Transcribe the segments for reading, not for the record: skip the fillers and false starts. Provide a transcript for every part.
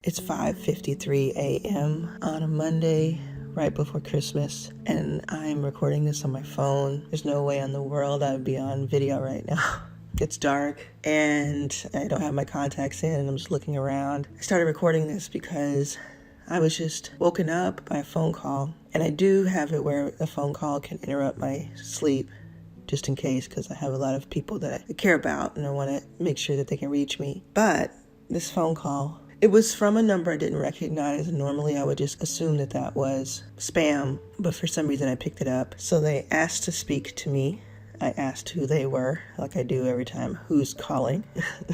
It's 5:53 a.m. on a Monday, right before Christmas, and I'm recording this on my phone. There's no way in the world I would be on video right now. It's dark, and I don't have my contacts in, and I'm just looking around. I started recording this because I was just woken up by a phone call, and I do have it where a phone call can interrupt my sleep, just in case, because I have a lot of people that I care about, and I want to make sure that they can reach me. But this phone call, it was from a number I didn't recognize, and normally I would just assume that that was spam, but for some reason I picked it up. So they asked to speak to me. I asked who they were, like I do every time, who's calling.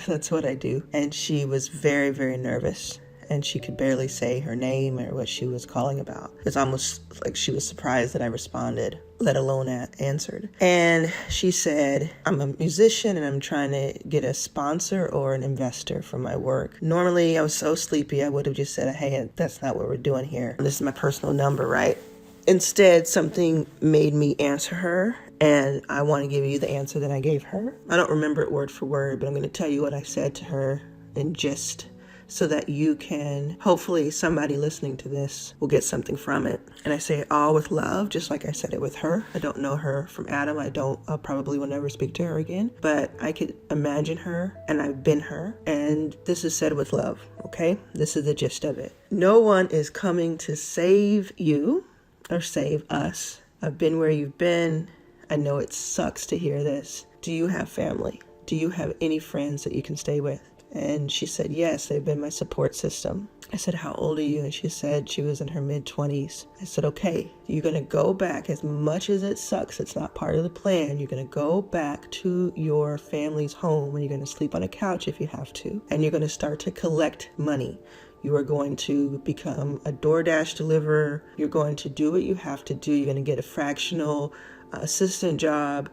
That's what I do. And she was very, very nervous, and she could barely say her name or what she was calling about. It's almost like she was surprised that I responded, let alone answered. And she said, I'm a musician and I'm trying to get a sponsor or an investor for my work. Normally, I was so sleepy, I would have just said, hey, that's not what we're doing here. This is my personal number, right? Instead, something made me answer her, and I want to give you the answer that I gave her. I don't remember it word for word, but I'm going to tell you what I said to her in gist, so that you can, hopefully somebody listening to this will get something from it. And I say it all with love, just like I said it with her. I don't know her from Adam. I probably will never speak to her again, but I could imagine her, and I've been her. And this is said with love, okay? This is the gist of it. No one is coming to save you or save us. I've been where you've been. I know it sucks to hear this. Do you have family? Do you have any friends that you can stay with? And she said, yes, they've been my support system. I said, how old are you? And she said she was in her mid-20s. I said, okay, you're going to go back. As much as it sucks, it's not part of the plan. You're going to go back to your family's home, and you're going to sleep on a couch if you have to. And you're going to start to collect money. You are going to become a DoorDash deliverer. You're going to do what you have to do. You're going to get a fractional assistant job,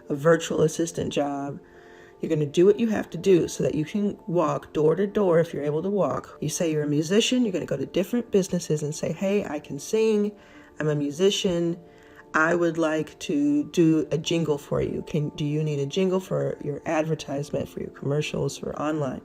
a virtual assistant job. You're going to do what you have to do so that you can walk door to door if you're able to walk. You say you're a musician, you're going to go to different businesses and say, hey, I can sing, I'm a musician, I would like to do a jingle for you. Do you need a jingle for your advertisement, for your commercials, for online?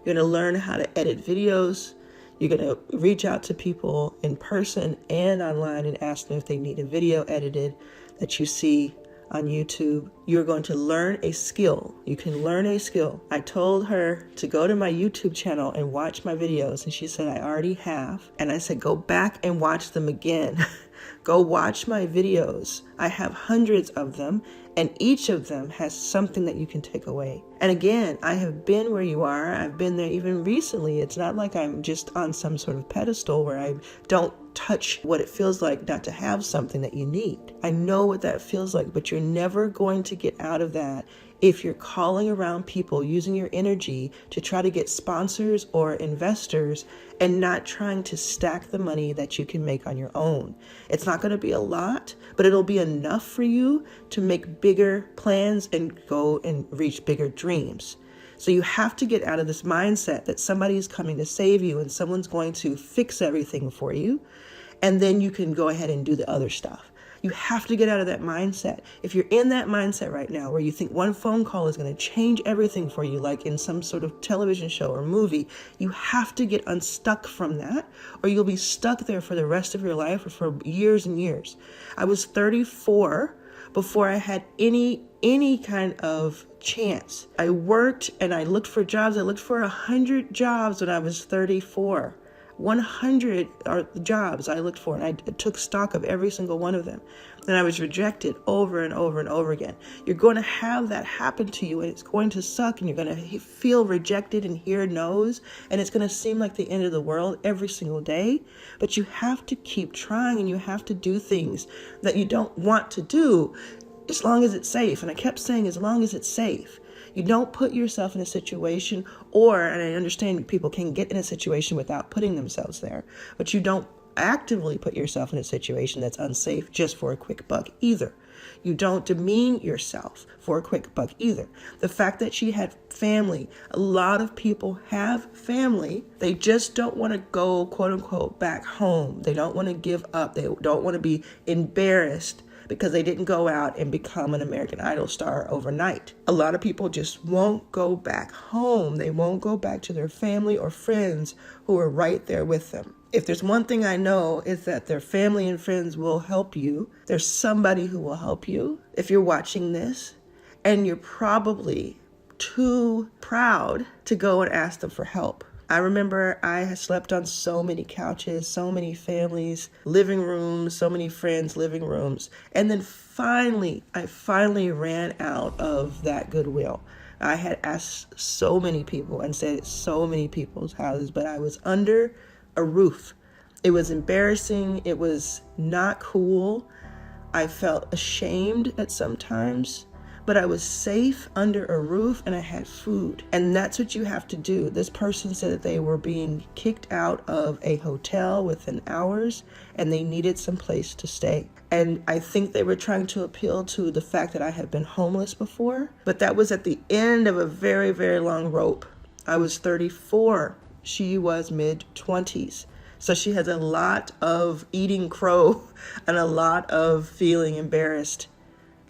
You're going to learn how to edit videos. You're going to reach out to people in person and online and ask them if they need a video edited that you see on YouTube. You're going to learn a skill. You can learn a skill. I told her to go to my YouTube channel and watch my videos, and she said, I already have. And I said, go back and watch them again. Go watch my videos. I have hundreds of them, and each of them has something that you can take away. And again, I have been where you are. I've been there even recently. It's not like I'm just on some sort of pedestal where I don't touch what it feels like not to have something that you need. I know what that feels like, but you're never going to get out of that if you're calling around people, using your energy to try to get sponsors or investors and not trying to stack the money that you can make on your own. It's not going to be a lot, but it'll be enough for you to make bigger plans and go and reach bigger dreams. So you have to get out of this mindset that somebody's coming to save you and someone's going to fix everything for you, and then you can go ahead and do the other stuff. You have to get out of that mindset. If you're in that mindset right now where you think one phone call is going to change everything for you, like in some sort of television show or movie, you have to get unstuck from that, or you'll be stuck there for the rest of your life or for years and years. I was 34 before I had any kind of chance. I worked and I looked for jobs. I looked for 100 jobs when I was 34. 100 are jobs I looked for, and I took stock of every single one of them. And I was rejected over and over and over again. You're going to have that happen to you, and it's going to suck, and you're going to feel rejected and hear no's, and it's going to seem like the end of the world every single day. But you have to keep trying, and you have to do things that you don't want to do as long as it's safe. And I kept saying, as long as it's safe. You don't put yourself in a situation, and I understand people can get in a situation without putting themselves there, but you don't actively put yourself in a situation that's unsafe just for a quick buck either. You don't demean yourself for a quick buck either. The fact that she had family, a lot of people have family. They just don't want to go, quote unquote, back home. They don't want to give up. They don't want to be embarrassed because they didn't go out and become an American Idol star overnight. A lot of people just won't go back home. They won't go back to their family or friends who are right there with them. If there's one thing I know, is that their family and friends will help you. There's somebody who will help you if you're watching this, and you're probably too proud to go and ask them for help. I remember I had slept on so many couches, so many families, living rooms, so many friends' living rooms. And then I finally ran out of that goodwill. I had asked so many people and stayed at so many people's houses, but I was under a roof. It was embarrassing. It was not cool. I felt ashamed at some times. But I was safe under a roof and I had food. And that's what you have to do. This person said that they were being kicked out of a hotel within hours and they needed some place to stay. And I think they were trying to appeal to the fact that I had been homeless before, but that was at the end of a very, very long rope. I was 34. She was mid-20s. So she has a lot of eating crow and a lot of feeling embarrassed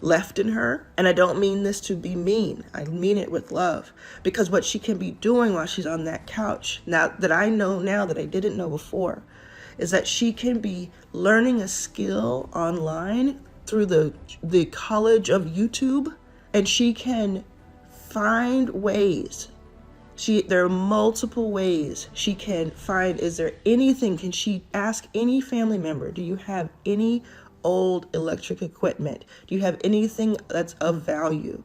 left in her. And I don't mean this to be mean. I mean it with love, because what she can be doing while she's on that couch, now that I know now that I didn't know before, is that she can be learning a skill online through the college of YouTube, and she can find ways. There are multiple ways she can find. Is there anything? Can she ask any family member? Do you have any old electric equipment? Do you have anything that's of value?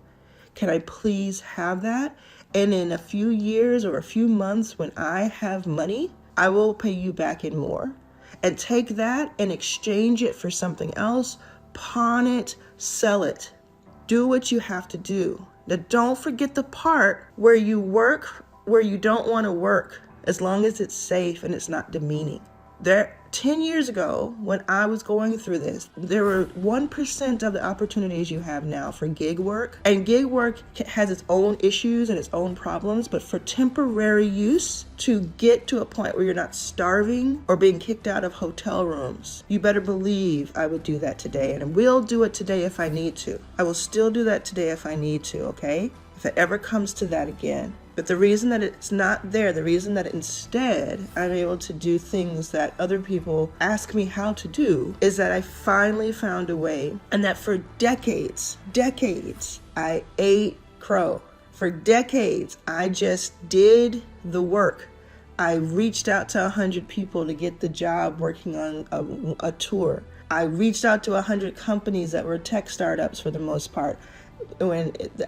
Can I please have that? And in a few years or a few months, when I have money, I will pay you back in more. And take that and exchange it for something else, pawn it, sell it. Do what you have to do. Now, don't forget the part where you work where you don't want to work, as long as it's safe and it's not demeaning. 10 years ago, when I was going through this, there were 1% of the opportunities you have now for gig work. And gig work has its own issues and its own problems, but for temporary use, to get to a point where you're not starving or being kicked out of hotel rooms, you better believe I would do that today. And will do it today if I need to. I will still do that today if I need to, okay? If it ever comes to that again. But the reason that it's not there, the reason that instead I'm able to do things that other people ask me how to do, is that I finally found a way, and that for decades, I ate crow. For decades, I just did the work. I reached out to 100 people to get the job working on a tour. I reached out to 100 companies that were tech startups for the most part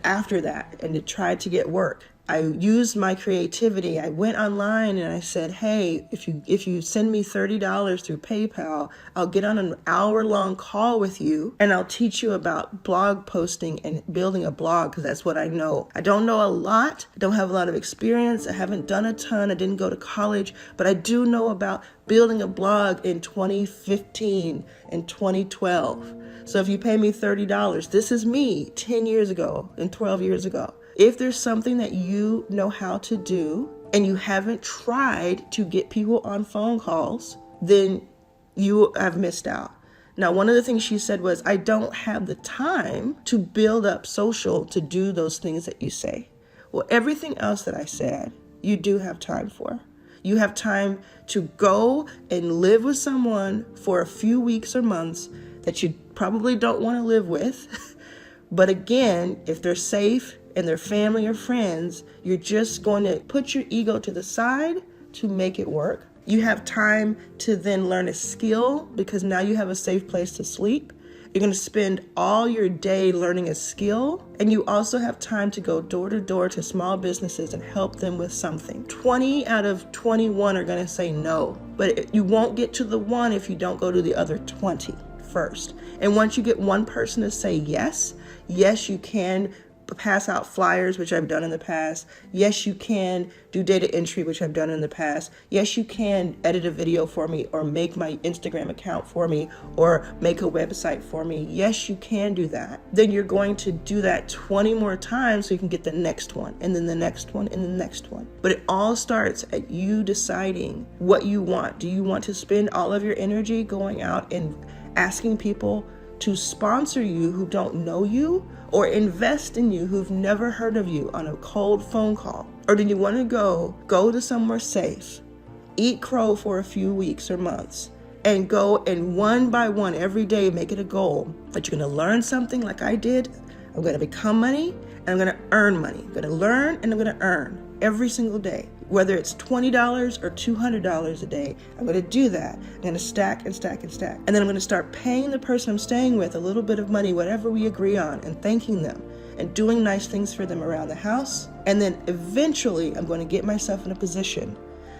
after that, and to try to get work. I used my creativity. I went online and I said, hey, if you send me $30 through PayPal, I'll get on an hour-long call with you and I'll teach you about blog posting and building a blog, because that's what I know. I don't know a lot. I don't have a lot of experience. I haven't done a ton. I didn't go to college, but I do know about building a blog in 2015 and 2012. So if you pay me $30, this is me 10 years ago and 12 years ago. If there's something that you know how to do and you haven't tried to get people on phone calls, then you have missed out. Now, one of the things she said was, I don't have the time to build up social to do those things that you say. Well, everything else that I said, you do have time for. You have time to go and live with someone for a few weeks or months that you probably don't want to live with. But again, if they're safe and their family or friends, you're just going to put your ego to the side to make it work. You have time to then learn a skill, because now you have a safe place to sleep. You're going to spend all your day learning a skill, and you also have time to go door to door to small businesses and help them with something. 20 out of 21 are going to say no, but you won't get to the one if you don't go to the other 20 first. And once you get one person to say yes, you can pass out flyers, which I've done in the past. Yes, you can do data entry, which I've done in the past. Yes, you can edit a video for me, or make my Instagram account for me, or make a website for me. Yes, you can do that. Then you're going to do that 20 more times so you can get the next one, and then the next one, and the next one. But it all starts at you deciding what you want. Do you want to spend all of your energy going out and asking people to sponsor you who don't know you, or invest in you who've never heard of you on a cold phone call? Or do you want to go to somewhere safe, eat crow for a few weeks or months, and go and one by one every day make it a goal that you're going to learn something like I did? I'm going to become money and I'm going to earn money. I'm going to learn and I'm going to earn every single day. Whether it's $20 or $200 a day, I'm going to do that. I'm going to stack and stack and stack. And then I'm going to start paying the person I'm staying with a little bit of money, whatever we agree on, and thanking them and doing nice things for them around the house. And then eventually I'm going to get myself in a position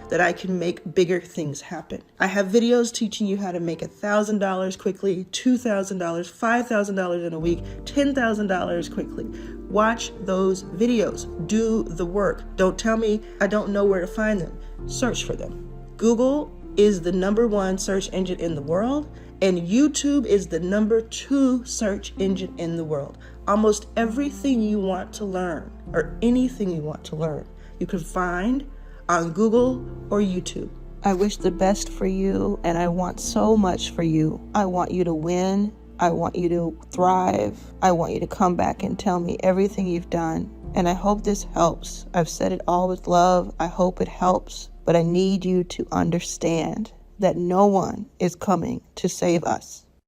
that I can make bigger things happen. I have videos teaching you how to make $1,000 quickly, $2,000, $5,000 in a week, $10,000 quickly. Watch those videos. Do the work. Don't tell me I don't know where to find them. Search for them. Google is the #1 search engine in the world, and YouTube is the #2 search engine in the world. Almost everything you want to learn, or anything you want to learn, you can find on Google or YouTube. I wish the best for you, and I want so much for you. I want you to win. I want you to thrive. I want you to come back and tell me everything you've done. And I hope this helps. I've said it all with love. I hope it helps. But I need you to understand that no one is coming to save us.